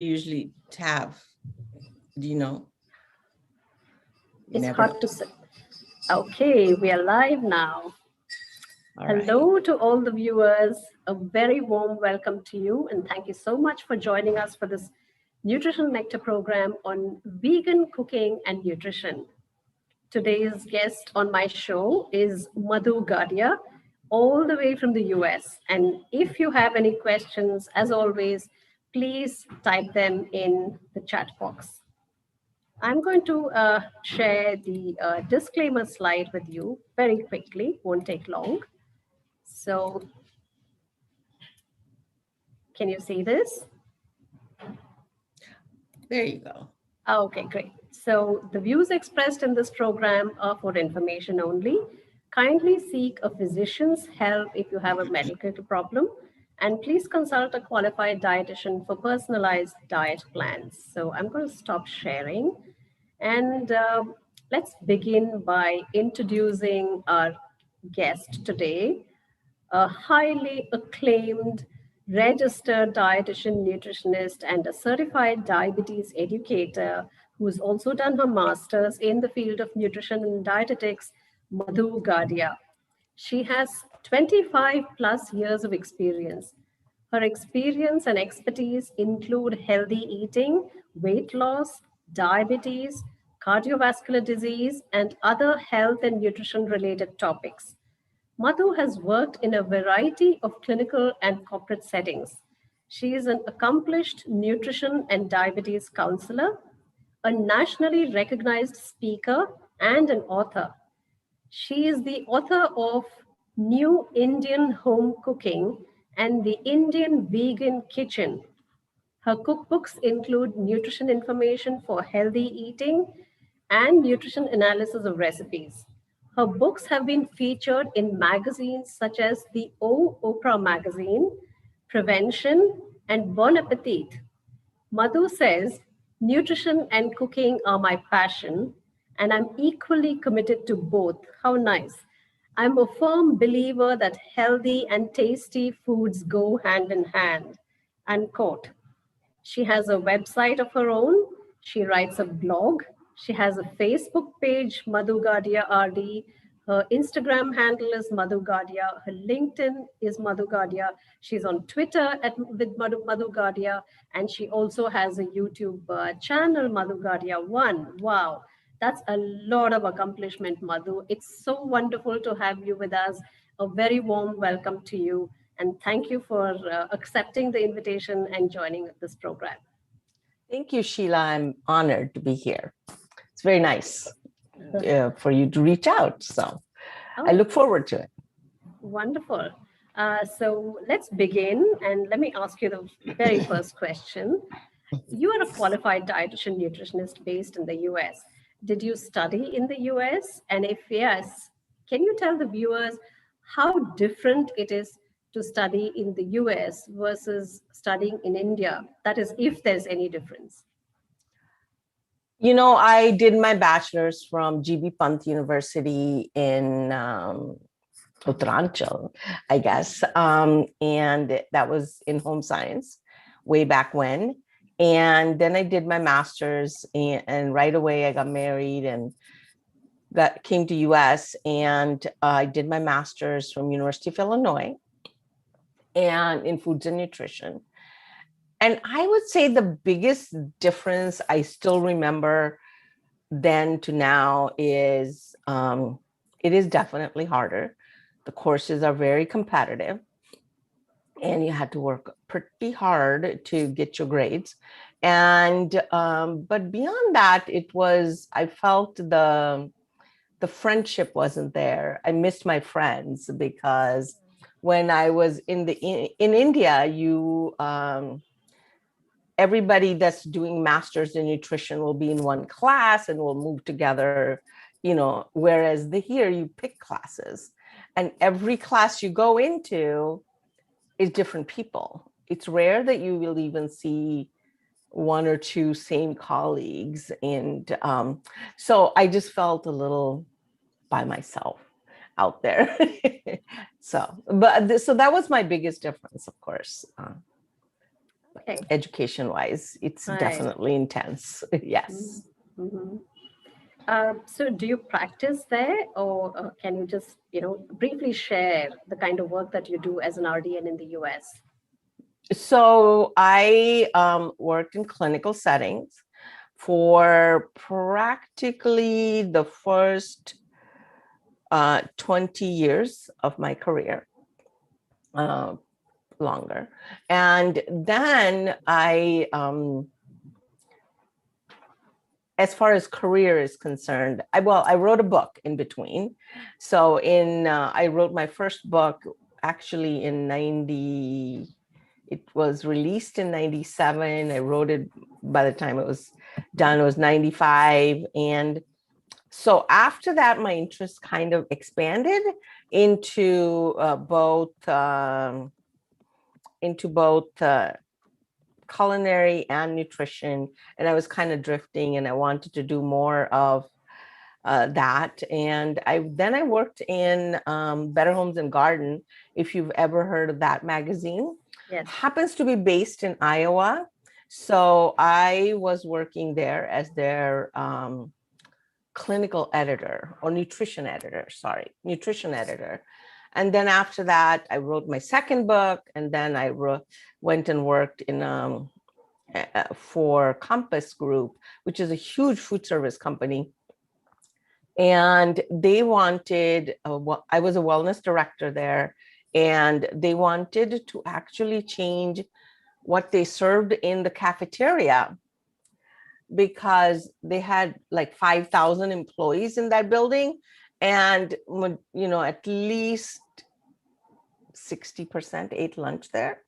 usually have? Do you know? You It's never know. hard to say. Okay, we are live now. All right. Hello to all the viewers. A very warm welcome to you, and thank you so much for joining us for this Nutritional Nectar program on vegan cooking and nutrition. Today's guest on my show is Madhu Gadia, all the way from the US. And if you have any questions, as always, please type them in the chat box. I'm going to share the disclaimer slide with you very quickly, won't take long. So, can you see this? There you go. Okay, great. So, the views expressed in this program are for information only. Kindly seek a physician's help if you have a medical problem, and please consult a qualified dietitian for personalized diet plans. So, I'm going to stop sharing. And let's begin by introducing our guest today, a highly acclaimed registered dietitian, nutritionist, and a certified diabetes educator who's also done her master's in the field of nutrition and dietetics, Madhu Gadia. She has 25 plus years of experience. Her experience and expertise include healthy eating, weight loss, diabetes, cardiovascular disease, and other health and nutrition related topics. Madhu has worked in a variety of clinical and corporate settings. She is an accomplished nutrition and diabetes counselor, a nationally recognized speaker, and an author. She is the author of New Indian Home Cooking and the Indian Vegan Kitchen. Her cookbooks include nutrition information for healthy eating and nutrition analysis of recipes. Her books have been featured in magazines such as the Oprah magazine, Prevention, and Bon Appetit. Madhu says, nutrition and cooking are my passion, and I'm equally committed to both. How nice. I'm a firm believer that healthy and tasty foods go hand in hand. Unquote. She has a website of her own. She writes a blog. She has a Facebook page, Madhu Gadia RD. Her Instagram handle is Madhu Gadia. Her LinkedIn is Madhu Gadia. She's on Twitter with Madhu Gadia. And she also has a YouTube channel, Madhu Gadia 1. Wow, that's a lot of accomplishment, Madhu. It's so wonderful to have you with us. A very warm welcome to you. And thank you for accepting the invitation and joining this program. Thank you, Sheila. I'm honored to be here. It's very nice for you to reach out. So I look forward to it. Wonderful. So let's begin. And let me ask you the very first question. You are a qualified dietitian nutritionist based in the US. Did you study in the US? And if yes, can you tell the viewers how different it is to study in the US versus studying in India? That is, if there's any difference. You know, I did my bachelor's from GB Pant University in Uttaranchal, I guess. And that was in home science way back when. And then I did my master's and right away I got married and came to US, and I did my master's from University of Illinois and in foods and nutrition. And I would say the biggest difference I still remember then to now is it is definitely harder. The courses are very competitive and you had to work pretty hard to get your grades. And but beyond that, I felt the friendship wasn't there. I missed my friends because when I was in India, everybody that's doing masters in nutrition will be in one class and will move together, whereas here you pick classes and every class you go into is different people. It's rare that you will even see one or two same colleagues. And so I just felt a little by myself out there. So that was my biggest difference, of course. Okay. education wise. It's Right. definitely intense. Yes. Mm-hmm. So do you practice there, or can you just, briefly share the kind of work that you do as an RDN in the US? So I worked in clinical settings for practically the first 20 years of my career, longer. And then as far as career is concerned, I wrote a book in between. So I wrote my first book actually in 90. It was released in 97. I wrote it by the time it was done, it was 95. And so after that, my interest kind of expanded into both culinary and nutrition. And I was kind of drifting and I wanted to do more of that. And I worked in Better Homes and Garden, if you've ever heard of that magazine. Yes. Happens to be based in Iowa. So I was working there as their clinical editor or nutrition editor. And then after that, I wrote my second book, and then I went and worked in for Compass Group, which is a huge food service company. And they wanted, I was a wellness director there, and they wanted to actually change what they served in the cafeteria, because they had like 5,000 employees in that building, and at least 60% ate lunch there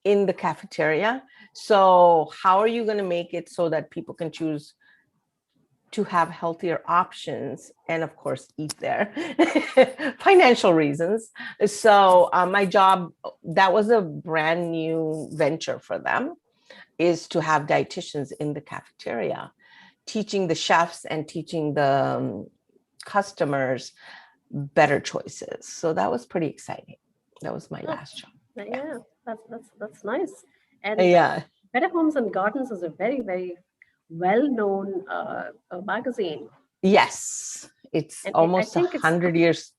in the cafeteria. So how are you going to make it so that people can choose to have healthier options and of course eat there? Financial reasons. So my job, that was a brand new venture for them, is to have dietitians in the cafeteria, teaching the chefs and teaching the customers better choices. So that was pretty exciting. That was my last job. Yeah, that's nice. And Yeah. Better Homes and Gardens is a very, very well-known magazine. Yes, it's And I almost think it's 100 years.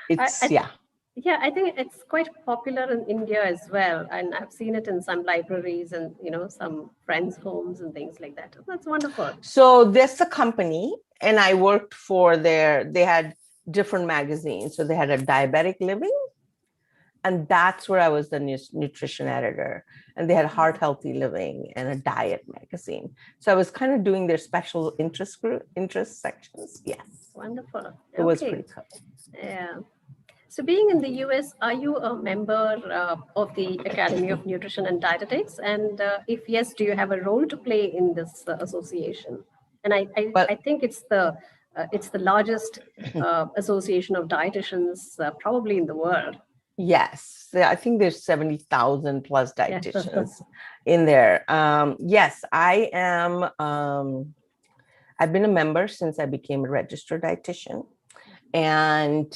It's yeah. Yeah, I think it's quite popular in India as well, and I've seen it in some libraries and some friends' homes and things like that. That's wonderful. So there's a company, and I worked for they had different magazines. So they had a diabetic living, and that's where I was the nutrition editor. And they had heart healthy living and a diet magazine. So I was kind of doing their special interest sections. Yes. Wonderful. It was pretty cool. Yeah. So being in the US, are you a member of the Academy of Nutrition and Dietetics? And if yes, do you have a role to play in this association? And I think it's the largest association of dietitians probably in the world. Yes, I think there's 70,000 plus dietitians in there. Yes, I am. I've been a member since I became a registered dietitian. And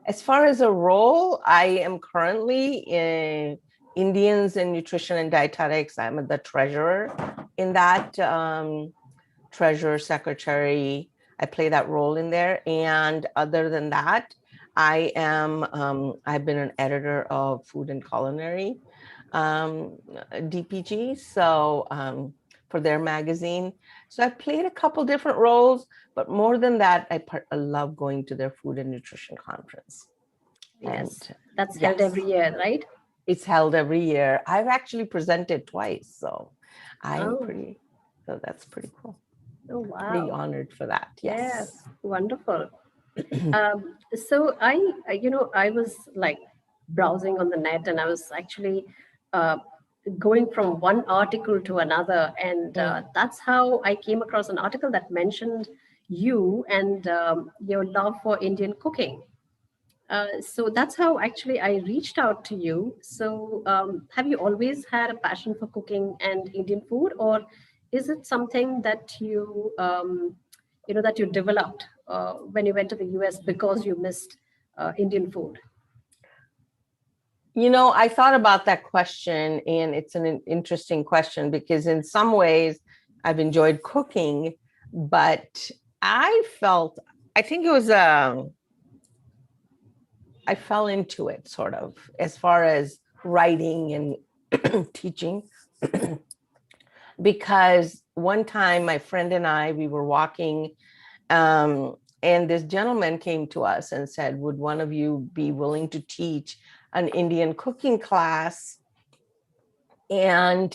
as far as a role, I am currently in Indians in Nutrition and Dietetics. I'm the treasurer in that, treasurer, secretary. I play that role in there. And other than that, I've been an editor of Food and Culinary, DPG. So for their magazine. So I've played a couple different roles, but more than that, I love going to their food and nutrition conference. Yes, and that's held every year, right? It's held every year. I've actually presented twice, so so that's pretty cool. Oh, wow. Pretty honored for that. Yes. Wonderful. So I was like browsing on the net, and I was actually going from one article to another, and that's how I came across an article that mentioned you and your love for Indian cooking. So that's how actually I reached out to you. So have you always had a passion for cooking and Indian food, or is it something that that you developed when you went to the US because you missed Indian food? I thought about that question, and it's an interesting question because in some ways I've enjoyed cooking, but I think it was I fell into it sort of as far as writing and teaching because one time my friend and we were walking, and this gentleman came to us and said, would one of you be willing to teach an Indian cooking class? And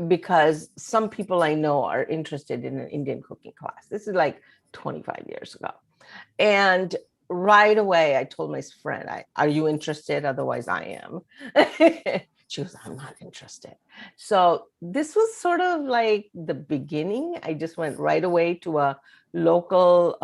because some people I know are interested in an Indian cooking class. This is like 25 years ago. And right away, I told my friend, are you interested? Otherwise, I am. She goes, I'm not interested. So this was sort of like the beginning. I just went right away to a local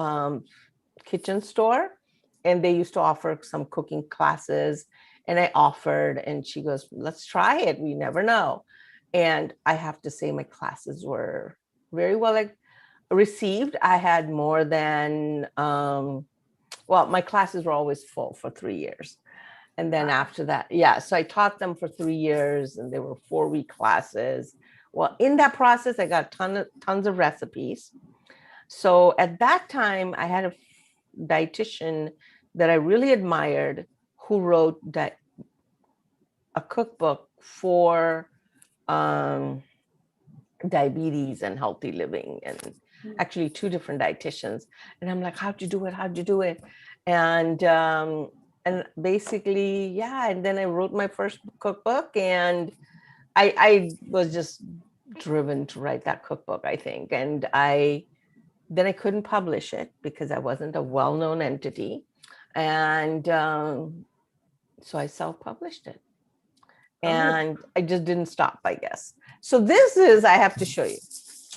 kitchen store, and they used to offer some cooking classes. And I offered, and she goes, let's try it. We never know. And I have to say, my classes were very well received. I had more than, my classes were always full for 3 years. And then after that, so I taught them for 3 years, and they were 4-week classes. Well, in that process, I got tons of recipes. So at that time, I had a dietitian that I really admired who wrote a cookbook for diabetes and healthy living, and actually 2 different dietitians. And I'm like, how'd you do it? How'd you do it? And basically, and then I wrote my first cookbook, and I was just driven to write that cookbook, I think. And then I couldn't publish it because I wasn't a well-known entity. And so I self-published it. And I just didn't stop, I guess. So this is, I have to show you.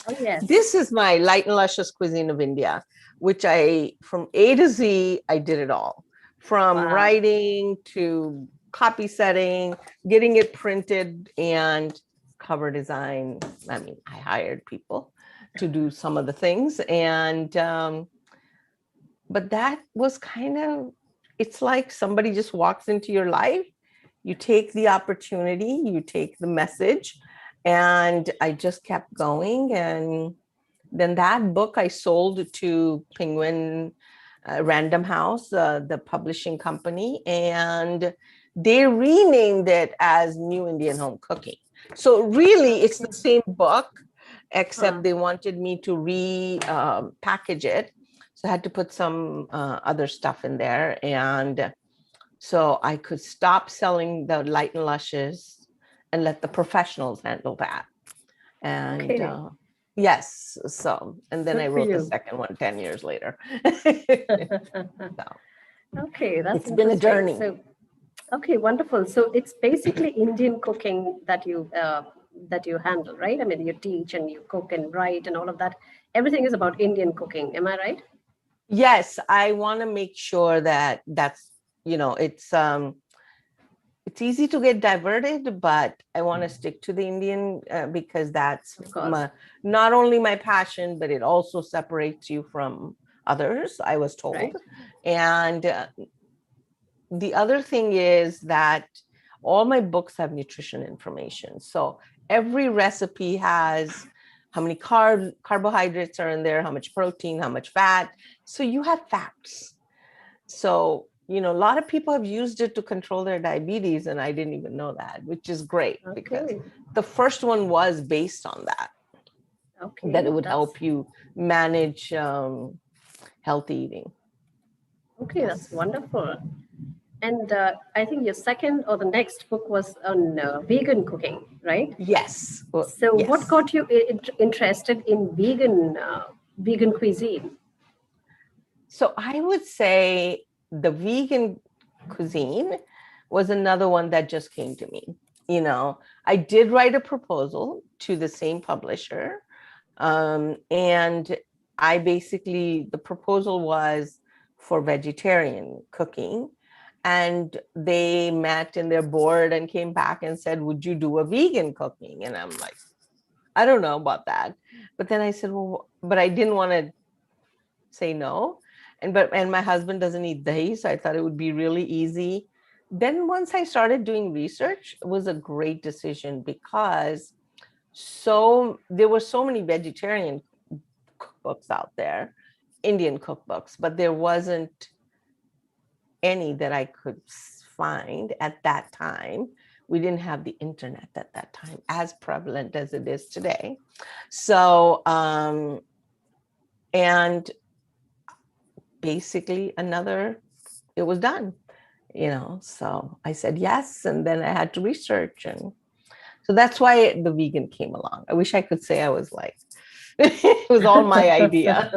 Oh, yes. This is my light and luscious cuisine of India, which from A to Z, I did it all. From writing to copy setting, getting it printed, and cover design. I mean, I hired people to do some of the things. And, but that was kind of, it's like somebody just walks into your life. You take the opportunity, you take the message, and I just kept going. And then that book I sold to Penguin Random House, the publishing company, and they renamed it as New Indian Home Cooking. So really, it's the same book, except they wanted me to package it. So I had to put some other stuff in there. And so I could stop selling the light and luscious and let the professionals handle that. And yes, so, and then I wrote the second one 10 years later. Okay, that's it's been a journey. So, okay, wonderful. So it's basically Indian cooking that you handle, right? I mean, you teach and you cook and write and all of that. Everything is about Indian cooking. Am I right? Yes, I want to make sure that's it's easy to get diverted, but I want to stick to the Indian because that's not only my passion, but it also separates you from others, I was told. Right. And the other thing is that all my books have nutrition information. So every recipe has how many carbohydrates are in there, how much protein, how much fat. So you have facts. So, a lot of people have used it to control their diabetes, and I didn't even know that, which is great because the first one was based on that, that it would help you manage healthy eating. Okay, that's wonderful. And I think your second or the next book was on vegan cooking, right? Yes. So what got you interested in vegan cuisine? So I would say the vegan cuisine was another one that just came to me. I did write a proposal to the same publisher. And the proposal was for vegetarian cooking. And they met in their board and came back and said, would you do a vegan cooking? And I'm like, I don't know about that. But then I said, well, but I didn't want to say no. And my husband doesn't eat dahi, so I thought it would be really easy. Then once I started doing research, it was a great decision because there were so many vegetarian cookbooks out there, Indian cookbooks, but there wasn't any that I could find at that time. We didn't have the internet at that time as prevalent as it is today. So, and basically it was done, so I said yes. And then I had to research. And so that's why the vegan came along. I wish I could say I was like, it was all my idea.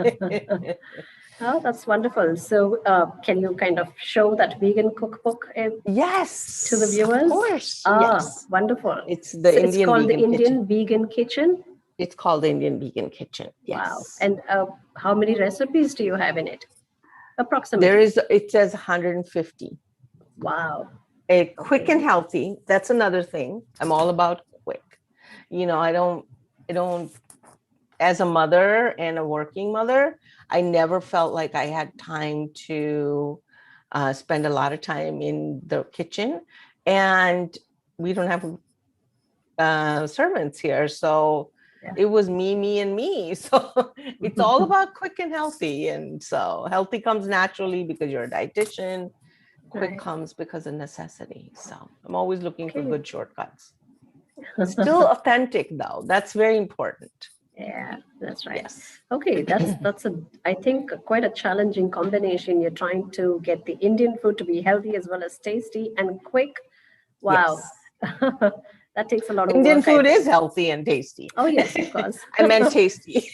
Oh, that's wonderful. So, can you kind of show that vegan cookbook Yes, to the viewers? of course. Ah, Yes. wonderful. It's the So Indian it's called the Vegan Indian Kitchen. Vegan Kitchen. It's called the Indian Vegan Kitchen. Wow. Yes. And how many recipes do you have in it? Approximately. It says 150. Wow. Quick and healthy. That's another thing. I'm all about quick. I don't, as a mother and a working mother, I never felt like I had time to spend a lot of time in the kitchen. And we don't have servants here. So it was me, and me. So it's all about quick and healthy. And so healthy comes naturally because you're a dietitian. Quick comes because of necessity. So I'm always looking for good shortcuts. Still authentic, though. That's very important. Yeah, that's right. Yes. Okay, that's I think quite a challenging combination. You're trying to get the Indian food to be healthy as well as tasty and quick. Wow. Yes. That takes a lot of Indian work. food is healthy and tasty. Oh, yes, of course. I meant tasty.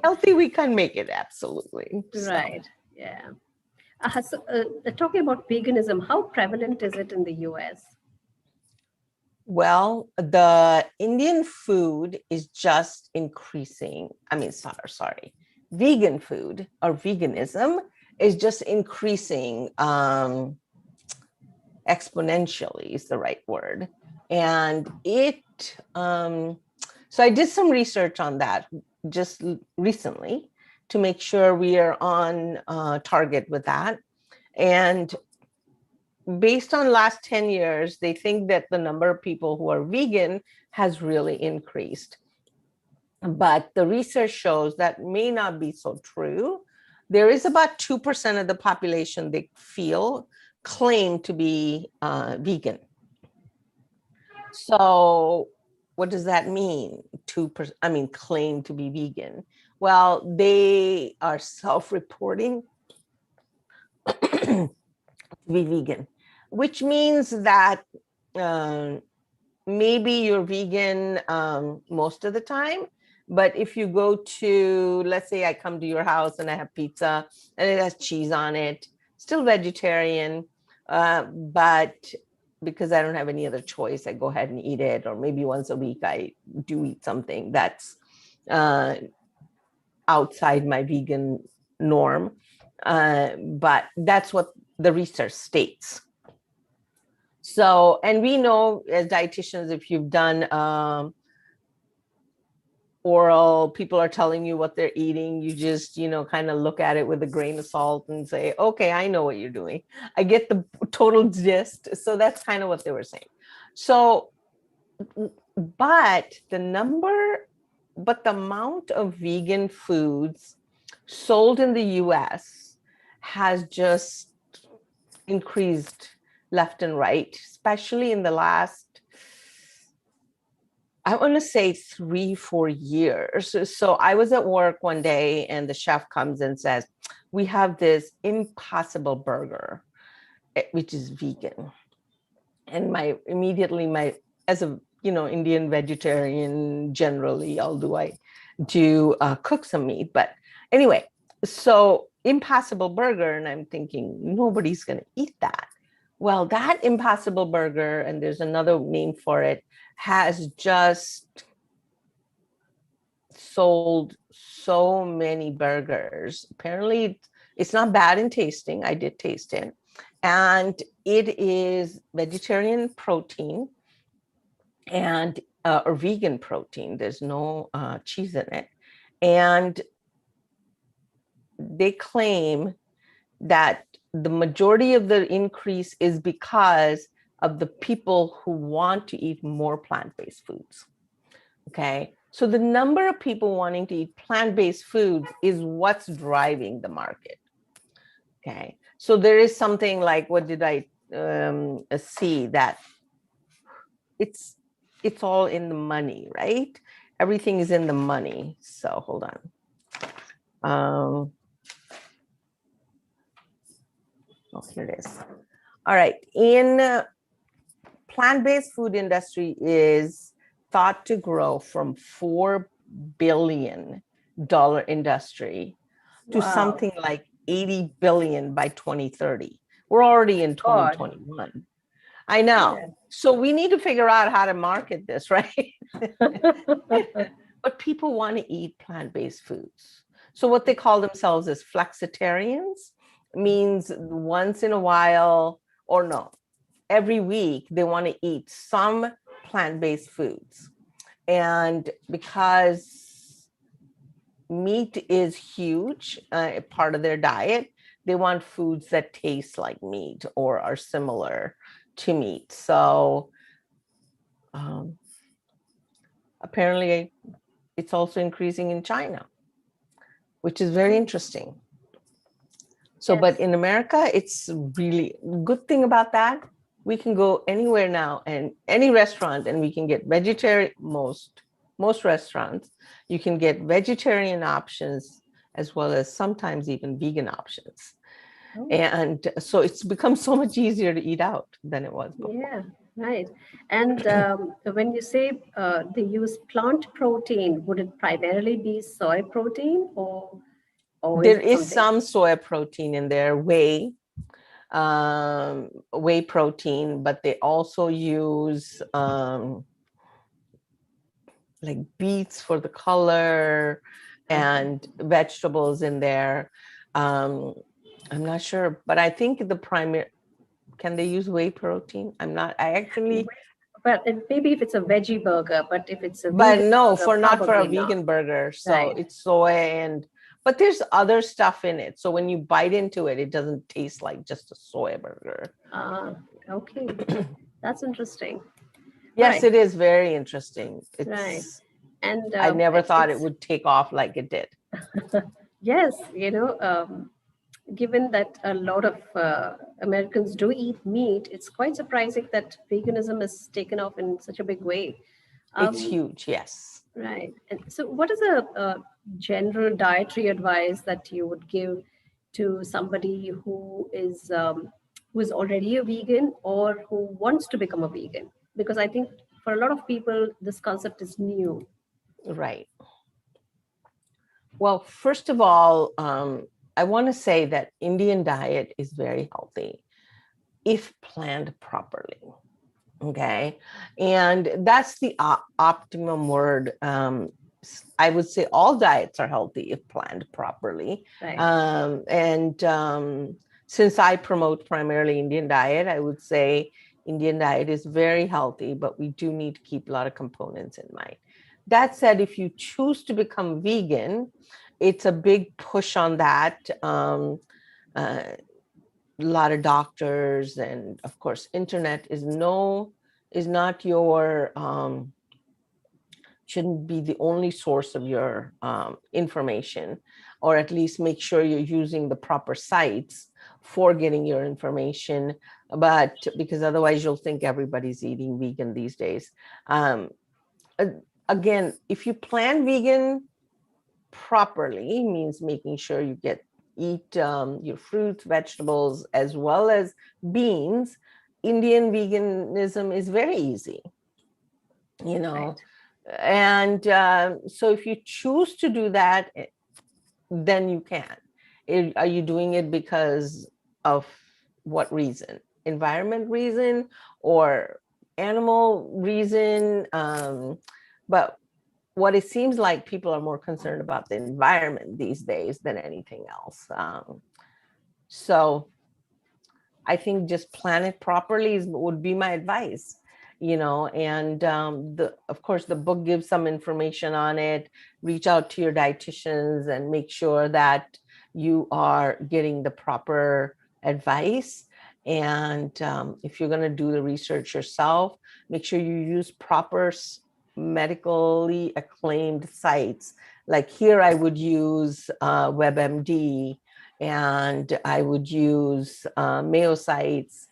Healthy, we can make it, absolutely. Right. Yeah. So, talking about veganism, how prevalent is it in the US? Well, the Indian food is just increasing. I mean, sorry. Vegan food or veganism is just increasing exponentially is the right word. And so I did some research on that just recently to make sure we are on target with that. And based on last 10 years, they think that the number of people who are vegan has really increased. But the research shows that may not be so true. There is about 2% of the population they claim to be vegan. So what does that mean? 2%, claim to be vegan. Well, they are self-reporting to be vegan, which means that maybe you're vegan most of the time. But if you go to, let's say I come to your house and I have pizza and it has cheese on it, still vegetarian, but because I don't have any other choice, I go ahead and eat it. Or maybe once a week I do eat something that's outside my vegan norm. But that's what the research states. So, and we know as dietitians, if you've done oral, people are telling you what they're eating, you just, kind of look at it with a grain of salt and say, okay, I know what you're doing. I get the total gist. So that's kind of what they were saying. So, but the amount of vegan foods sold in the US has just increased left and right, especially in the last, I want to say 3-4 years. So I was at work one day and the chef comes and says, we have this Impossible Burger, which is vegan. And as a, Indian vegetarian, generally, although I do cook some meat. But anyway, so Impossible Burger, and I'm thinking, nobody's going to eat that. Well, that Impossible Burger, and there's another name for it, has just sold so many burgers. Apparently, it's not bad in tasting. I did taste it. And it is vegetarian protein and or vegan protein. There's no cheese in it. And they claim that the majority of the increase is because of the people who want to eat more plant-based foods. Okay, so the number of people wanting to eat plant-based foods is what's driving the market. Okay, so there is something like, what did I see, that it's all in the money, right? Everything is in the money. So hold on. Oh, here it is. All right. In plant-based food industry is thought to grow from $4 billion industry to something like 80 billion by 2030. We're already in 2021. I know. Yeah. So we need to figure out how to market this, right? But people want to eat plant-based foods. So what they call themselves is flexitarians, means once in a while, or no, every week they want to eat some plant-based foods. And because meat is huge, part of their diet, they want foods that taste like meat or are similar to meat. So apparently it's also increasing in China, which is very interesting. So, yes. But in America, it's really good thing about that. We can go anywhere now and any restaurant, and we can get vegetarian, most restaurants, you can get vegetarian options as well as sometimes even vegan options. Oh. And so it's become so much easier to eat out than it was before. Yeah, right. And when you say they use plant protein, would it primarily be soy protein or there is some soy protein in there, whey protein, but they also use like beets for the color and vegetables in there. I'm not sure, but I think the primary, can they use whey protein? I actually. But maybe if it's a veggie burger, but if it's a but no, not for a vegan burger. So right. It's soy but there's other stuff in it. So when you bite into it, it doesn't taste like just a soy burger. Okay. That's interesting. Yes, right. It is very interesting. It's, right. And I never thought it would take off like it did. Yes, given that a lot of Americans do eat meat, it's quite surprising that veganism has taken off in such a big way. It's huge, yes. Right. And so what is a general dietary advice that you would give to somebody who is already a vegan or who wants to become a vegan? Because I think for a lot of people, this concept is new. Right. Well, first of all, I want to say that Indian diet is very healthy if planned properly. Okay. And that's the optimum word. I would say all diets are healthy if planned properly. Right. Since I promote primarily Indian diet, I would say Indian diet is very healthy, but we do need to keep a lot of components in mind. That said, if you choose to become vegan, it's a big push on that. A lot of doctors and of course, internet is not your, shouldn't be the only source of your information, or at least make sure you're using the proper sites for getting your information. But because otherwise you'll think everybody's eating vegan these days. Again, if you plan vegan properly, means making sure you eat your fruits, vegetables, as well as beans. Indian veganism is very easy, right. And so if you choose to do that, then you can. Are you doing it because of what reason? Environment reason or animal reason? But what it seems like people are more concerned about the environment these days than anything else. So I think just plan it properly would be my advice, and of course, the book gives some information on it. Reach out to your dietitians and make sure that you are getting the proper advice. And if you're going to do the research yourself, make sure you use proper medically acclaimed sites. Like here, I would use WebMD, and I would use Mayo sites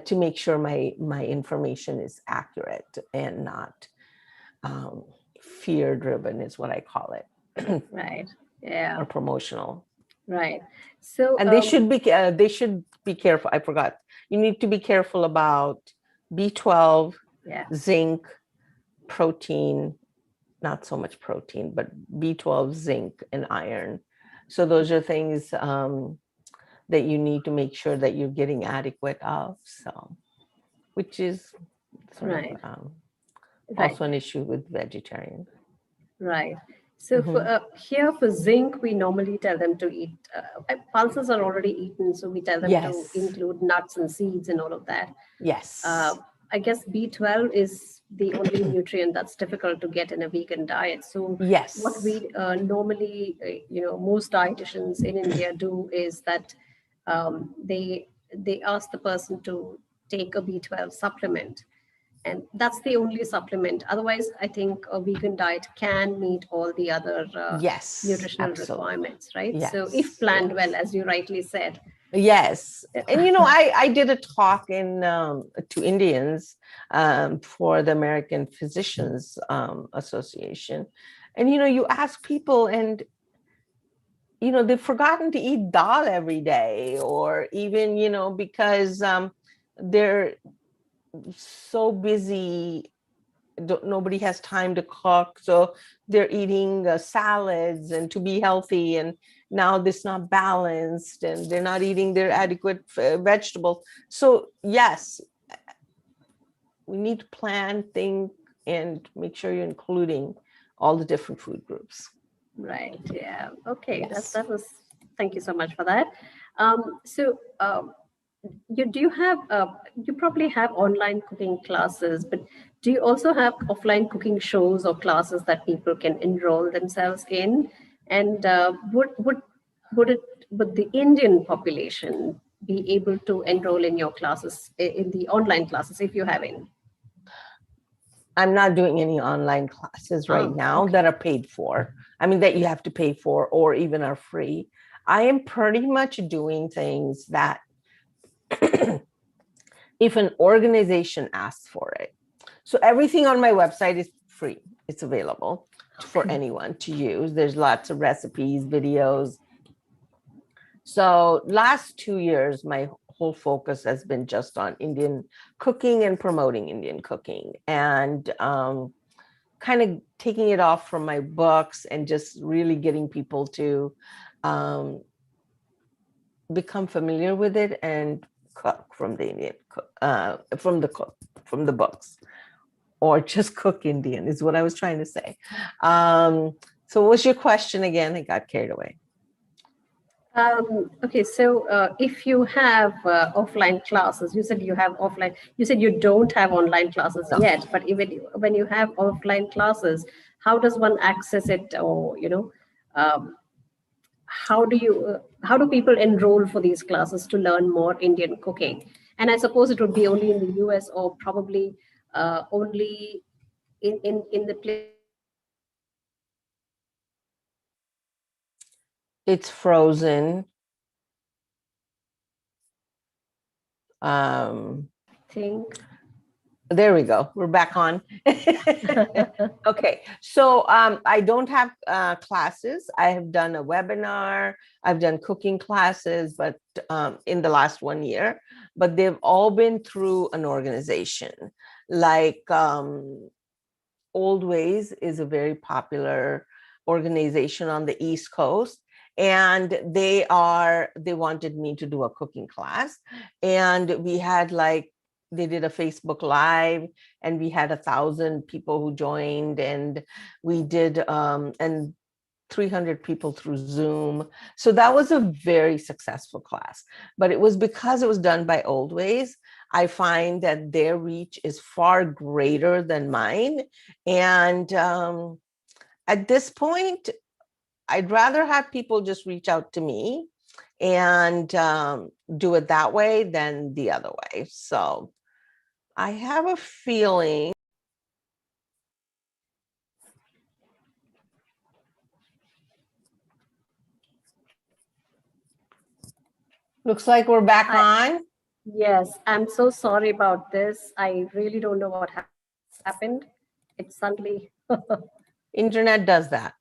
to make sure my information is accurate and not fear driven, is what I call it. Right. Yeah. Or promotional. Right. So, and they should be careful. I forgot. You need to be careful about B12, yeah, zinc, protein, not so much protein, but B12, zinc, and iron. So those are things that you need to make sure that you're getting adequate of. So, which is sort right. of Right. also an issue with vegetarian. Right. So here for zinc, we normally tell them to eat, pulses are already eaten, so we tell them to Yes. include nuts and seeds and all of that. Yes. I guess B12 is the only nutrient that's difficult to get in a vegan diet. So Yes. what we normally, most dietitians in India do is that they ask the person to take a B12 supplement. And that's the only supplement. Otherwise, I think a vegan diet can meet all the other yes, nutritional absolutely. requirements, right? Yes, so if planned yes. well, as you rightly said. Yes. And, I did a talk to Indians for the American Physicians Association. And, you ask people and, they've forgotten to eat dal every day, or even, because they're so busy, nobody has time to cook, so they're eating salads and to be healthy, and now this not balanced, and they're not eating their adequate vegetables. So yes, we need to plan, think, and make sure you're including all the different food groups. Right. Yeah. Okay. Yes. That was. Thank you so much for that. You probably have online cooking classes, but do you also have offline cooking shows or classes that people can enroll themselves in? And would the Indian population be able to enroll in your classes, in the online classes, if you have any? I'm not doing any online classes right now that are paid for. I mean, that you have to pay for or even are free. I am pretty much doing things that if an organization asks for it. So everything on my website is free. It's available for anyone to use. There's lots of recipes, videos. So last 2 years, my whole focus has been just on Indian cooking and promoting Indian cooking, and kind of taking it off from my books and just really getting people to become familiar with it and cook from the Indian from the books, or just cook Indian is what I was trying to say. So what was your question again? I got carried away. Okay, so if you have offline classes, you said you have offline, you said you don't have online classes yet, but even when you have offline classes, how does one access it? Or, how do people enroll for these classes to learn more Indian cooking? And I suppose it would be only in the US, or probably only in the place. It's frozen. Think. There we go. We're back on. Okay. So I don't have classes. I have done a webinar. I've done cooking classes, but in the last 1 year, but they've all been through an organization. Like Old Ways is a very popular organization on the East Coast. And they wanted me to do a cooking class. And we had they did a Facebook Live, and we had 1,000 people who joined, and we did, and 300 people through Zoom. So that was a very successful class, but it was because it was done by Old Ways. I find that their reach is far greater than mine. And at this point, I'd rather have people just reach out to me and do it that way than the other way. So I have a feeling. Looks like we're back on. Yes, I'm so sorry about this. I really don't know what happened. It suddenly. Internet does that.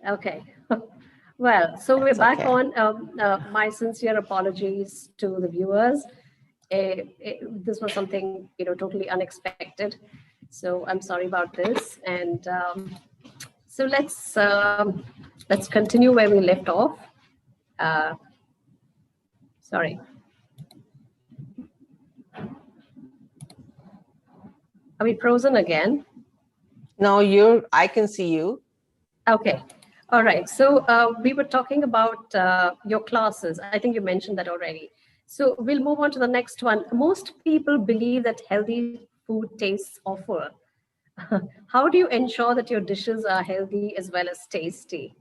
Okay. Well, so we're That's back okay. on. My sincere apologies to the viewers. This was something totally unexpected. So I'm sorry about this. And so let's continue where we left off. Sorry. Are we frozen again? No, I can see you. Okay. All right. So we were talking about your classes. I think you mentioned that already. So we'll move on to the next one. Most people believe that healthy food tastes awful. How do you ensure that your dishes are healthy as well as tasty?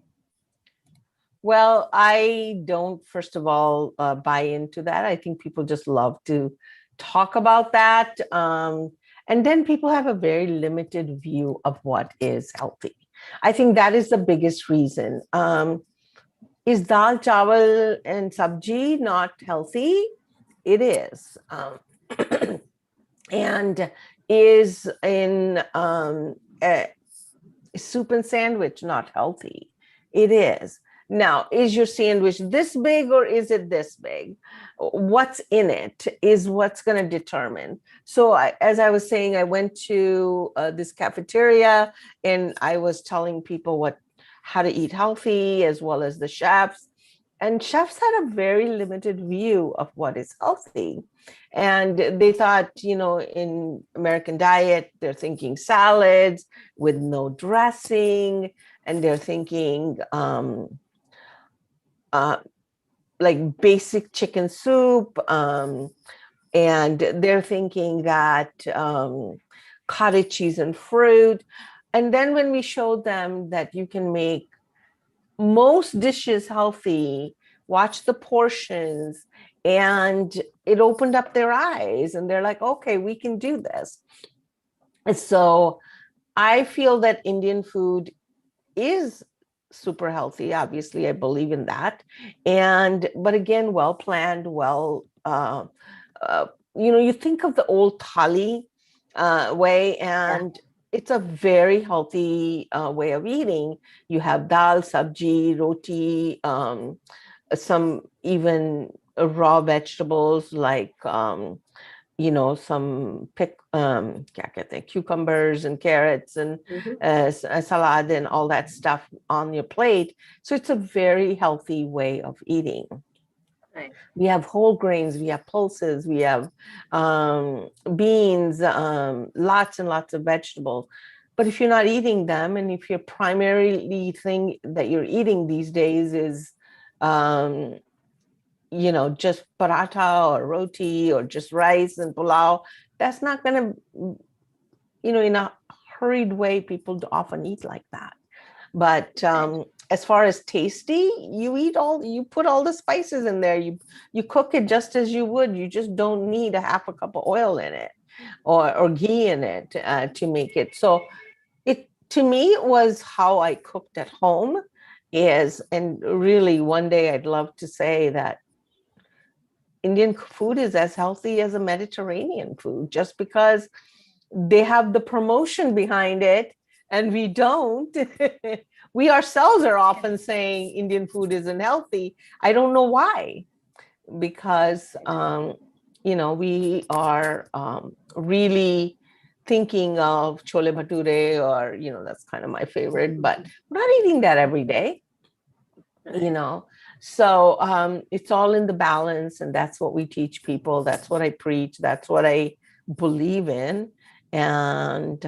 Well, I don't, first of all, buy into that. I think people just love to talk about that. And then people have a very limited view of what is healthy. I think that is the biggest reason. Is dal, chawal, and sabji not healthy? It is. And is in soup and sandwich not healthy? It is. Now, is your sandwich this big or is it this big? What's in it is what's going to determine. So as I was saying, I went to this cafeteria and I was telling people how to eat healthy, as well as the chefs. And chefs had a very limited view of what is healthy. And they thought, in American diet, they're thinking salads with no dressing, and they're thinking like basic chicken soup, and they're thinking that cottage cheese and fruit. And then when we showed them that you can make most dishes healthy, watch the portions, and it opened up their eyes, and they're like, okay, we can do this. And so I feel that Indian food is super healthy. Obviously, I believe in that. But again, well planned, you think of the old thali way, and it's a very healthy way of eating. You have dal, sabji, roti, some even raw vegetables like some cucumbers and carrots and salad and all that stuff on your plate. So it's a very healthy way of eating. Right. We have whole grains, we have pulses, we have beans, lots and lots of vegetables. But if you're not eating them, and if your primary thing that you're eating these days is just paratha or roti or just rice and pulao, that's not going to, in a hurried way, people often eat like that. But as far as tasty, you put all the spices in there. You cook it just as you would. You just don't need a half a cup of oil in it or ghee in it to make it. So to me, it was how I cooked at home and really one day I'd love to say that Indian food is as healthy as a Mediterranean food, just because they have the promotion behind it and we don't. We ourselves are often saying Indian food isn't healthy. I don't know why, because we are really thinking of chole bhature, or that's kind of my favorite, but we're not eating that every day. So it's all in the balance, and that's what we teach people. That's what I preach. That's what I believe in. And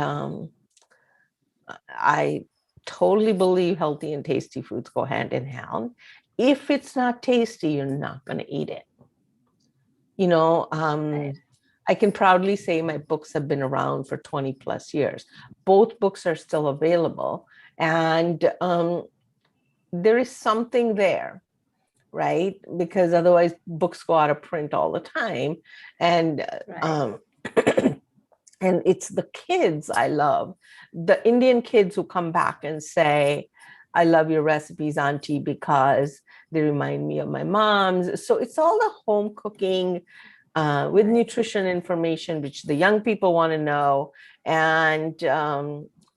I totally believe healthy and tasty foods go hand in hand. If it's not tasty, you're not going to eat it. I can proudly say my books have been around for 20 plus years. Both books are still available. And there is something there, right? Because otherwise books go out of print all the time. And Right. and it's the kids I love, the Indian kids who come back and say, I love your recipes, Auntie, because they remind me of my mom's. So it's all the home cooking with Right. nutrition information, which the young people want to know. And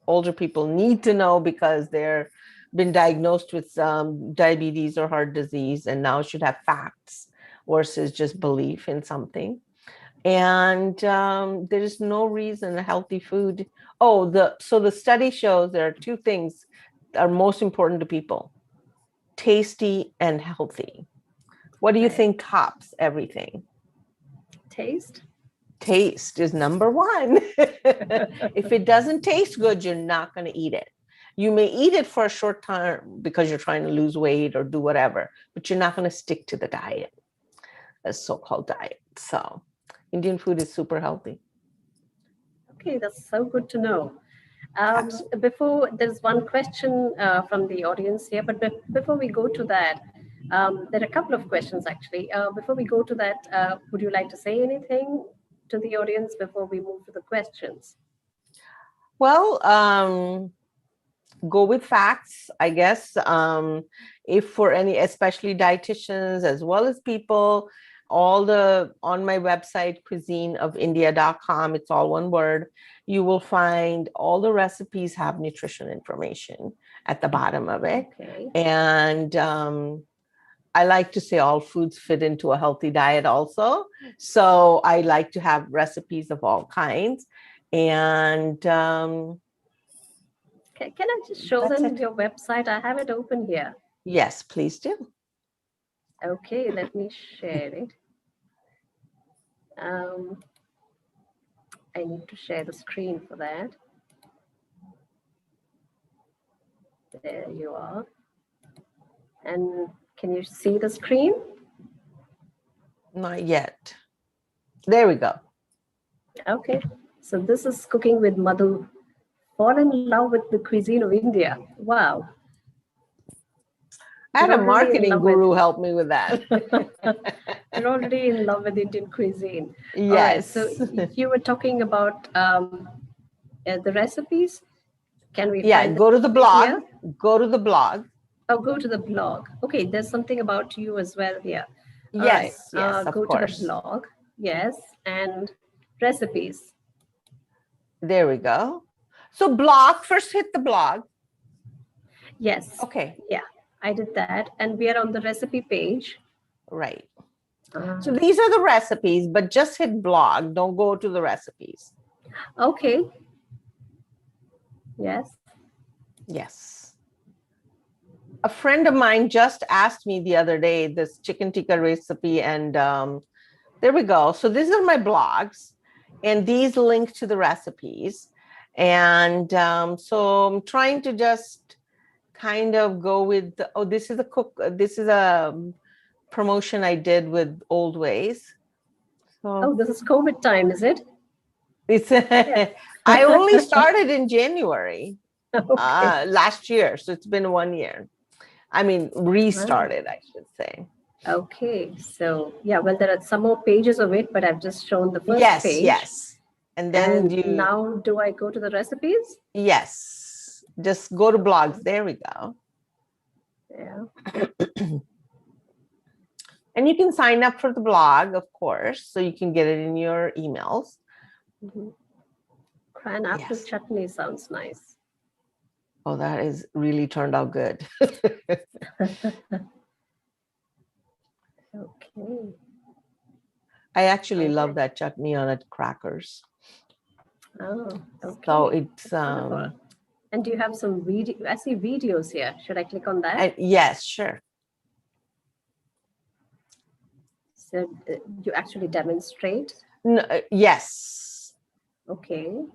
older people need to know because they're been diagnosed with diabetes or heart disease and now should have facts versus just belief in something. And there is no reason a healthy food. So the study shows there are two things that are most important to people: tasty and healthy. What do you Right. think tops everything? Taste. Taste is number one. If it doesn't taste good, you're not going to eat it. You may eat it for a short time because you're trying to lose weight or do whatever, but you're not going to stick to the diet, a so-called diet. So Indian food is super healthy. Okay, that's so good to know. Absolutely. Before, there's one question from the audience here, but before we go to that, there are a couple of questions actually. Before we go to that, would you like to say anything to the audience before we move to the questions? Well, go with facts, I guess. If for any, especially dietitians as well as people, all the on my website, cuisineofindia.com, it's all one word, you will find all the recipes have nutrition information at the bottom of it. Okay. And I like to say all foods fit into a healthy diet also. So I like to have recipes of all kinds. And Can I just show that's them it. your website? I have it open here. Yes, please do. Okay, let me share it. I need to share the screen for that. There you are. And can you see the screen? Not yet. There we go. Okay. So this is Cooking with Madhu. Fall in love with the cuisine of India. Wow. I had You're a already in marketing love with guru help me with that. you're already in love with Indian cuisine. All right. So Yes. you were talking about the recipes. Can we Yeah, find go to the them here? blog. Go to the blog. Oh, go to the blog. Okay, there's something about you as well here. All right, Yes, yes, of go to the course. blog. Yes, and recipes. There we go. So blog, first hit the blog. Yes. Okay. Yeah, I did that. And we are on the recipe page. Right. So these are the recipes, but just hit blog. Don't go to the recipes. Okay. Yes. Yes. A friend of mine just asked me the other day this chicken tikka recipe, and there we go. So these are my blogs, and these link to the recipes. And so I'm trying to just kind of go with, this is a promotion I did with Old Ways. So Oh, this is COVID time, is it? it's, I only started in January Okay. last year. So it's been 1 year. I mean, restarted, I should say. Okay. So yeah, well, there are some more pages of it, but I've just shown the first Yes, page. yes. And then And now do I go to the recipes? yes, just go to blogs. There we go. Yeah. And you can sign up for the blog, of course, so you can get it in your emails. Mm-hmm. Cran apple Yes. chutney sounds nice. Oh, that is really turned out good. Okay. I actually Okay. love that chutney on it, crackers. Oh, okay. So it's Wonderful. And do you have some video? I see videos here. Should I click on that? yes, sure. So you actually demonstrate? No, yes. Okay.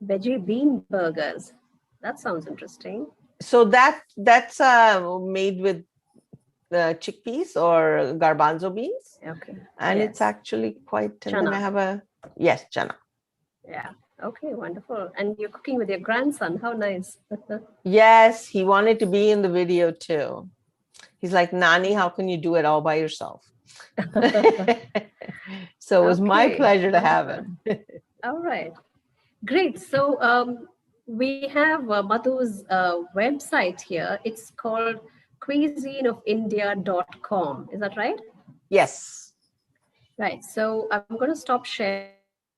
Veggie bean burgers. That sounds interesting. So that's made with chickpeas or garbanzo beans. Okay. And Yes. it's actually quite, and then I Chana. have yes, chana. Yeah. Okay, wonderful. And you're cooking with your grandson. How nice. Yes, he wanted to be in the video too. He's like, Nani, how can you do it all by yourself? So it was my Okay, pleasure to have wonderful. him. All right, great. So we have Madhu's website here. It's called cuisineofindia.com. Is that right? Yes. Right. So I'm going to stop sharing the screen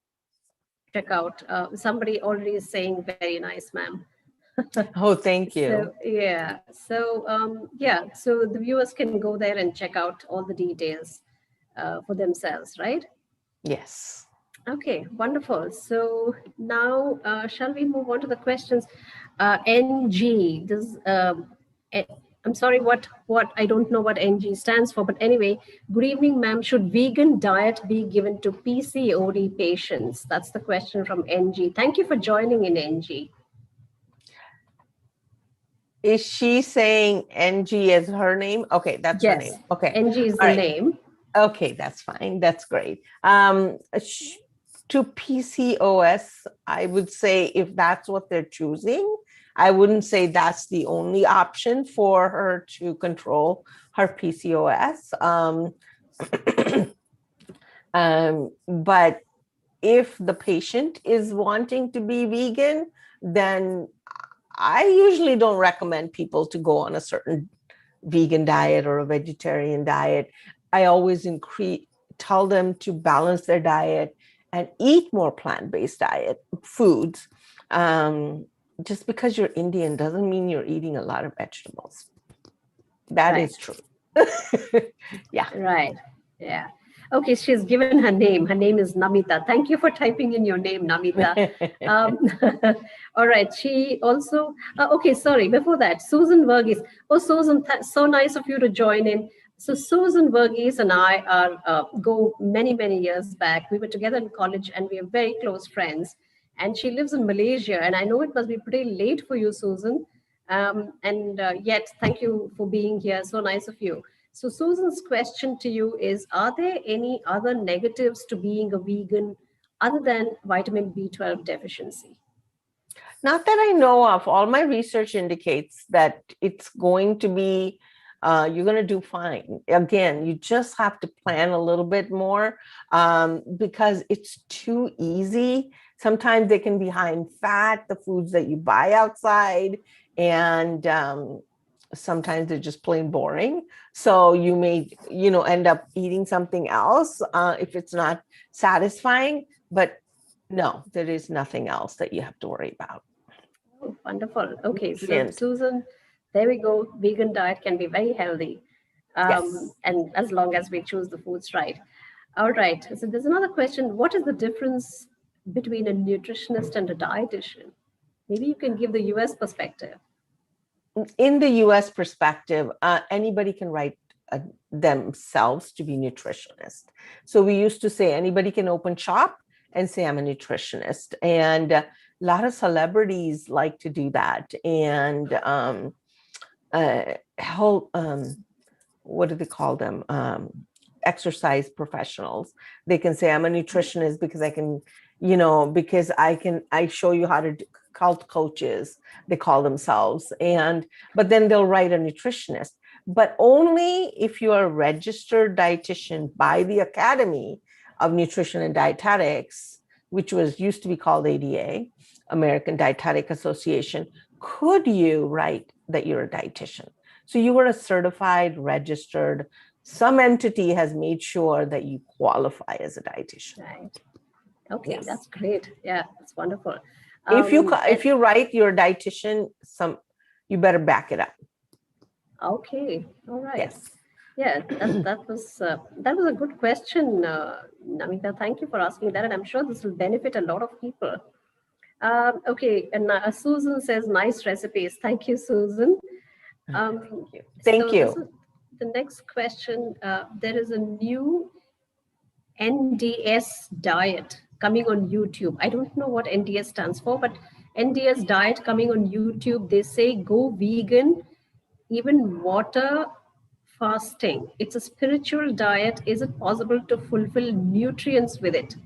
so that you can check out. Somebody already is saying, very nice, ma'am. Oh, thank you. So yeah, so the viewers can go there and check out all the details for themselves, right? Yes. Okay, wonderful. So now, shall we move on to the questions? NG, eh, I'm sorry, what I don't know what NG stands for, but anyway, good evening, ma'am. Should vegan diet be given to PCOD patients? That's the question from NG. Thank you for joining in, NG. Is she saying NG as her name? Okay, that's her name. Yes, Okay. NG is All the right. name. Okay, that's fine. That's great. To PCOS, I would say if that's what they're choosing, I wouldn't say that's the only option for her to control her PCOS. But if the patient is wanting to be vegan, then I usually don't recommend people to go on a certain vegan diet or a vegetarian diet. I always tell them to balance their diet and eat more plant-based diet foods. Just because you're Indian doesn't mean you're eating a lot of vegetables. That Right. is true. Yeah. Right. Yeah. Okay, she's given her name. Her name is Namita. Thank you for typing in your name, Namita. Um, all right. She also, okay, sorry, before that, Susan Verghese. Oh, Susan, so nice of you to join in. So Susan Verghese and I are go many, many years back. We were together in college and we are very close friends. And she lives in Malaysia. And I know it must be pretty late for you, Susan. And yet, thank you for being here. So nice of you. So Susan's question to you is, are there any other negatives to being a vegan other than vitamin B12 deficiency? Not that I know of. All my research indicates that it's going to be, you're going to do fine. Again, you just have to plan a little bit more because it's too easy. Sometimes they can be high in fat, the foods that you buy outside, and sometimes they're just plain boring. So you may, end up eating something else if it's not satisfying. But no, there is nothing else that you have to worry about. Oh, wonderful. Okay, so Brilliant. Susan, there we go. Vegan diet can be very healthy, Yes. and as long as we choose the foods right. All right. So there's another question. What is the difference between a nutritionist and a dietitian? Maybe you can give the US perspective. In the US perspective, anybody can write themselves to be nutritionist. So we used to say anybody can open shop and say I'm a nutritionist. And a lot of celebrities like to do that. And what do they call them? Exercise professionals. They can say I'm a nutritionist because I can, because I show you how to do cult coaches, they call themselves. But then they'll write a nutritionist, but only if you are a registered dietitian by the Academy of Nutrition and Dietetics, which used to be called ADA, American Dietetic Association, could you write that you're a dietitian. So you were a certified, registered, some entity has made sure that you qualify as a dietitian. Right. Okay, Yes. That's great. Yeah, that's wonderful. If you write you're a dietitian, you better back it up. Okay, all right. Yes. Yeah, that was a good question, Namita. Thank you for asking that, and I'm sure this will benefit a lot of people. Okay, and Susan says nice recipes. Thank you, Susan. Thank you. Thank So you. this is the next question. There is a new NDS diet coming on YouTube. I don't know what NDS stands for, but NDS diet coming on YouTube. They say go vegan, even water fasting. It's a spiritual diet. Is it possible to fulfill nutrients with it?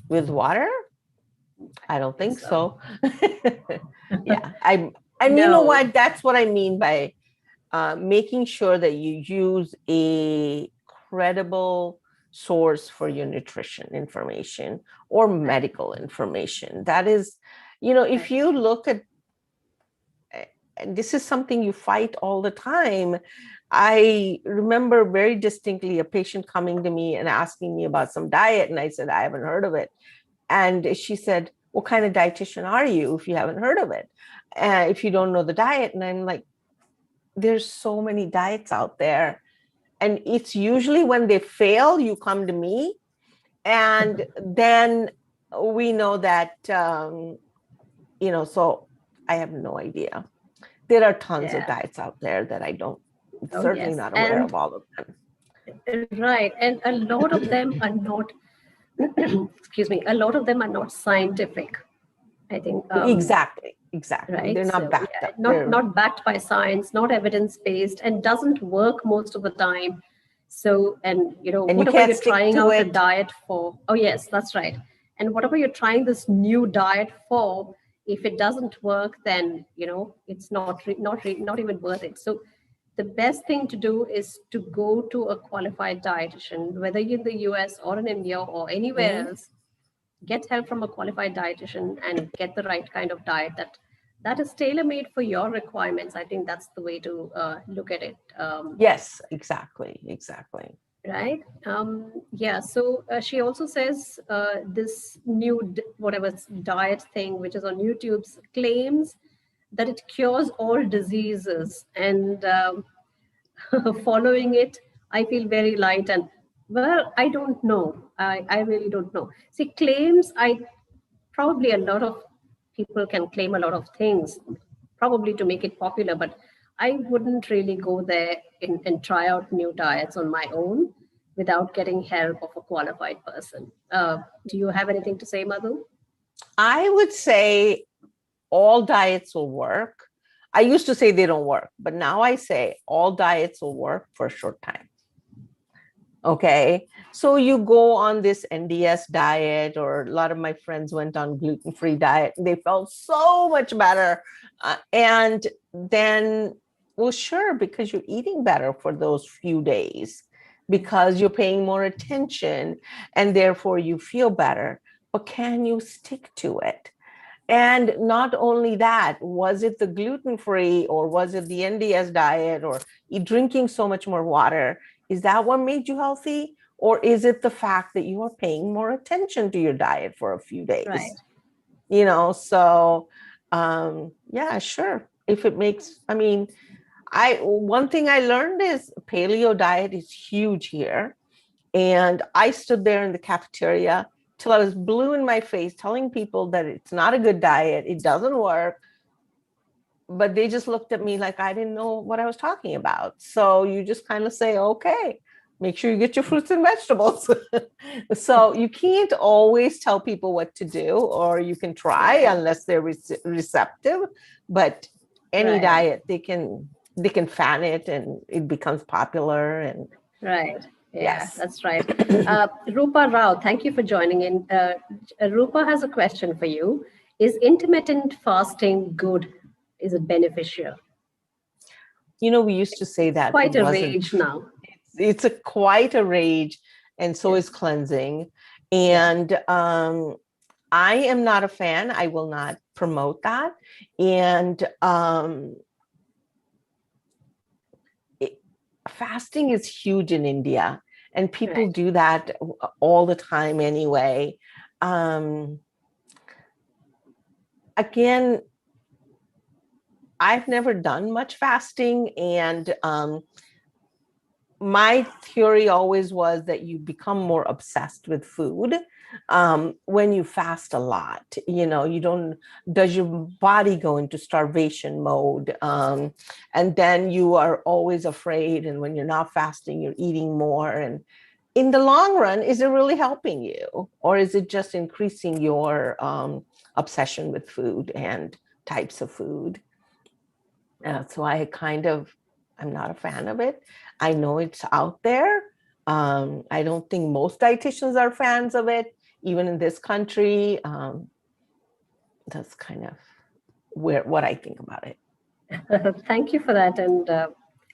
With water? I don't think So, so. Yeah, and you know no. what? That's what I mean by making sure that you use a credible source for your nutrition information or medical information. That is, if Right. you look at, and this is something you fight all the time. I remember very distinctly a patient coming to me and asking me about some diet, and I said, I haven't heard of it. And she said, what kind of dietitian are you if you haven't heard of it? If you don't know the diet? And I'm like, there's so many diets out there. And it's usually when they fail, you come to me. And then we know that, so I have no idea. There are tons of Yeah. diets out there that I don't, Oh, certainly yes. not aware And of all of them. right. And a lot of them are not, excuse me, a lot of them are not scientific. I think, Exactly. They're right. not So backed yeah, up. not backed by science, not evidence based, and doesn't work most of the time. So, and And you whatever can't you're stick trying to out a it. diet for, oh yes, that's right. And whatever you're trying this new diet for, if it doesn't work, then it's not even worth it. So the best thing to do is to go to a qualified dietitian, whether you're in the US or in India or anywhere Mhm. else. Get help from a qualified dietitian and get the right kind of diet that is tailor made for your requirements. I think that's the way to look at it. Yes, exactly. Right. Yeah. So she also says this new whatever diet thing, which is on YouTube, claims that it cures all diseases, and following it, I feel very light. And well, I don't know. I really don't know. See, claims, I probably a lot of people can claim a lot of things, probably to make it popular, but I wouldn't really go there and try out new diets on my own without getting help of a qualified person. Do you have anything to say, Madhu? I would say all diets will work. I used to say they don't work, but now I say all diets will work for a short time. Okay. So you go on this NDS diet, or a lot of my friends went on gluten-free diet. They felt so much better. And then, well, sure, because you're eating better for those few days, because you're paying more attention, and therefore you feel better. But can you stick to it? And not only that, was it the gluten-free, or was it the NDS diet, or drinking so much more water? Is that what made you healthy? Or is it the fact that you are paying more attention to your diet for a few Right. days? So yeah, sure. If it makes, I mean, one thing I learned is paleo diet is huge here. And I stood there in the cafeteria till I was blue in my face, telling people that it's not a good diet, it doesn't work. But they just looked at me like I didn't know what I was talking about. So you just kind of say, okay, make sure you get your fruits and vegetables. So you can't always tell people what to do, or you can try Yeah. unless they're receptive. But any Right. diet, they can fan it and it becomes popular. And Right. Yeah, yes. that's right. Rupa Rao, thank you for joining in. Rupa has a question for you. Is intermittent fasting good? Is it beneficial? We used to say It's that it quite a wasn't. rage now. It's a quite a rage, and so is Yes. cleansing. Yeah. And I am not a fan. I will not promote that. And fasting is huge in India, and people Right. do that all the time anyway. Um, Again, I've never done much fasting, and my theory always was that you become more obsessed with food when you fast a lot. You don't, does your body go into starvation mode? And then you are always afraid. And when you're not fasting, you're eating more. And in the long run, is it really helping you? Or is it just increasing your obsession with food and types of food? So I kind of I'm not a fan of it. I know it's out there. I don't think most dietitians are fans of it, even in this country. That's kind of what I think about it. Thank you for that. And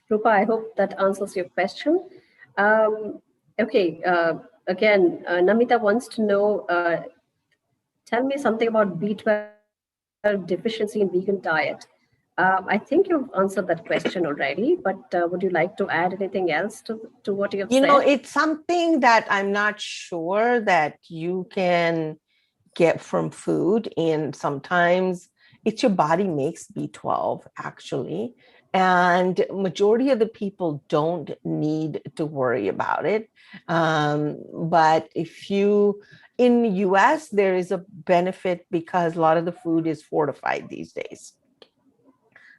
Rupa, I hope that answers your question. Okay, again, Namita wants to know, tell me something about B12 deficiency in vegan diet. I think you've answered that question already, but would you like to add anything else to what you have said? It's something that I'm not sure that you can get from food. And sometimes it's your body makes B12 actually. And majority of the people don't need to worry about it. But in the US, there is a benefit because a lot of the food is fortified these days.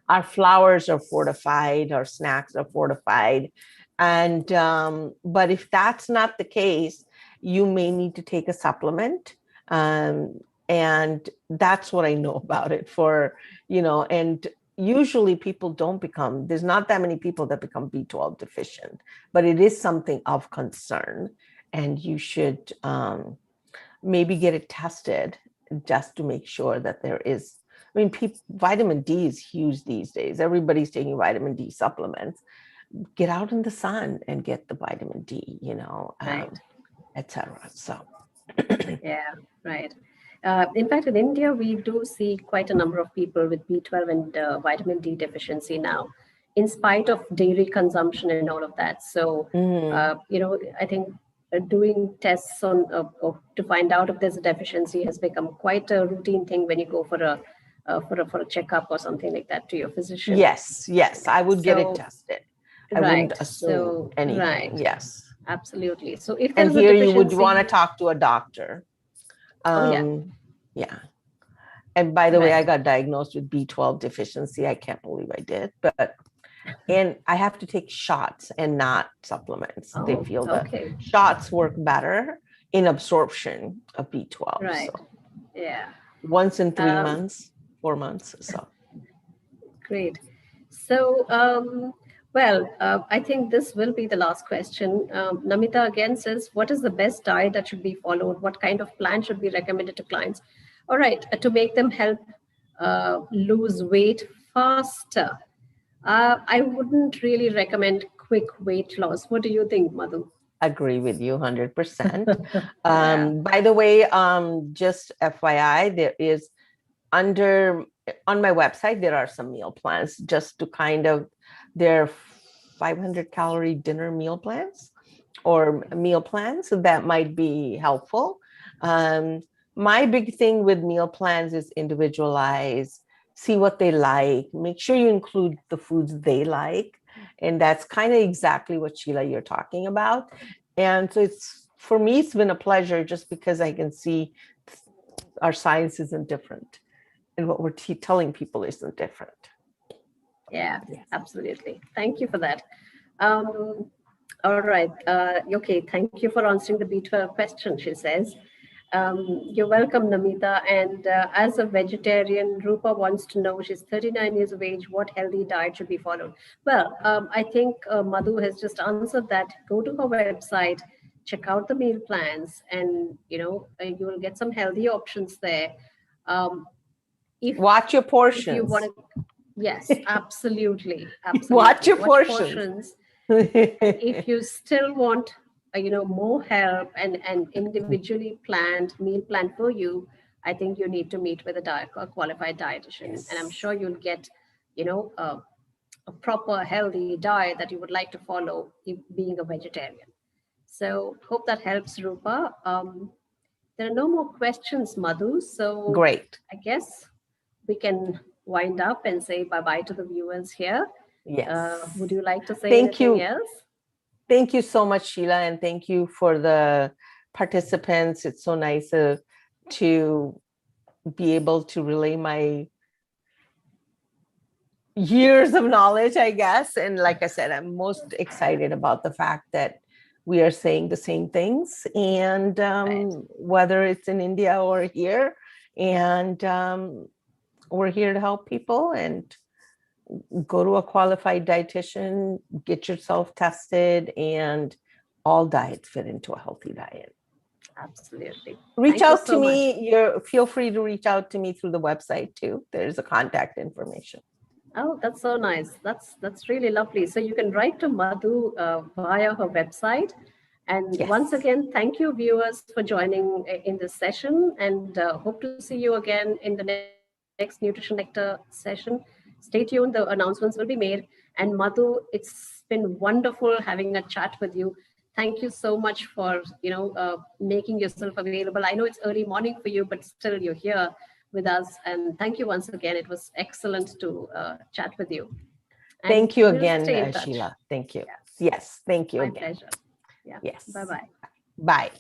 Our flours are fortified, our snacks are fortified. And but if that's not the case, you may need to take a supplement. And that's what I know about it and usually people don't there's not that many people that become B12 deficient, but it is something of concern. And you should maybe get it tested just to make sure that there is. I mean, vitamin D is huge these days. Everybody's taking vitamin D supplements. Get out in the sun and get the vitamin D, Right. etc. So, Yeah, right. In fact, in India, we do see quite a number of people with B12 and vitamin D deficiency now, in spite of dairy consumption and all of that. So, I think doing tests to find out if there's a deficiency has become quite a routine thing when you go for a checkup or something like that to your physician. yes, I would get it tested. I wouldn't assume anything. Right. Yes. Absolutely. So if And there's a here deficiency, you would want to talk to a doctor. Yeah. And by the way, I got diagnosed with B12 deficiency. I can't believe I did, and I have to take shots and not supplements. They feel that shots work better in absorption of B12. Right. So. Yeah. Once in 3 months, 4 months. So. Great. So, I think this will be the last question. Namita again says, what is the best diet that should be followed? What kind of plan should be recommended to clients? All right, to make them help lose weight faster. I wouldn't really recommend quick weight loss. What do you think, Madhu? Agree with you 100%. By the way, just FYI, there is on my website, there are some meal plans just to they're 500 calorie dinner meal plans or meal plans. So that might be helpful. My big thing with meal plans is individualize, see what they like, make sure you include the foods they like. And that's kind of exactly what Sheila, you're talking about. And so for me, it's been a pleasure just because I can see our science isn't different. And what we're telling people isn't different. Yeah, absolutely. Thank you for that. All right. Okay, thank you for answering the B12 question, she says. You're welcome, Namita. And as a vegetarian, Rupa wants to know, she's 39 years of age, what healthy diet should be followed? Well, I think Madhu has just answered that. Go to her website, check out the meal plans, and you will get some healthy options there. Watch your portions. If you want to, yes, absolutely. Watch your portions. If you still want more help and individually planned meal plan for you, I think you need to meet with a qualified dietitian. Yes. And I'm sure you'll get a proper healthy diet that you would like to follow being a vegetarian. So hope that helps, Rupa. There are no more questions, Madhu, so great. I guess we can wind up and say bye-bye to the viewers here. Yes. Would you like to say anything else? Thank you so much, Sheila, and thank you for the participants. It's so nice to be able to relay my years of knowledge, I guess. And like I said, I'm most excited about the fact that we are saying the same things, and whether it's in India or here, and we're here to help people. And go to a qualified dietitian, get yourself tested, and all diets fit into a healthy diet. Absolutely. Reach Thank you out to so much. me. Feel free to reach out to me through the website too. There's a contact information. Oh, that's so nice. That's really lovely. So you can write to Madhu via her website. And Yes. once again, thank you, viewers, for joining in this session, and hope to see you again in the next Nutrition Nectar session. Stay tuned; the announcements will be made. And Madhu, it's been wonderful having a chat with you. Thank you so much for making yourself available. I know it's early morning for you, but still you're here with us. And thank you once again. It was excellent to chat with you. And thank you we'll again, stay in touch. Sheila. Thank you. Yeah. Yes, thank you My again. pleasure. Yeah. Yes. Bye-bye. Bye.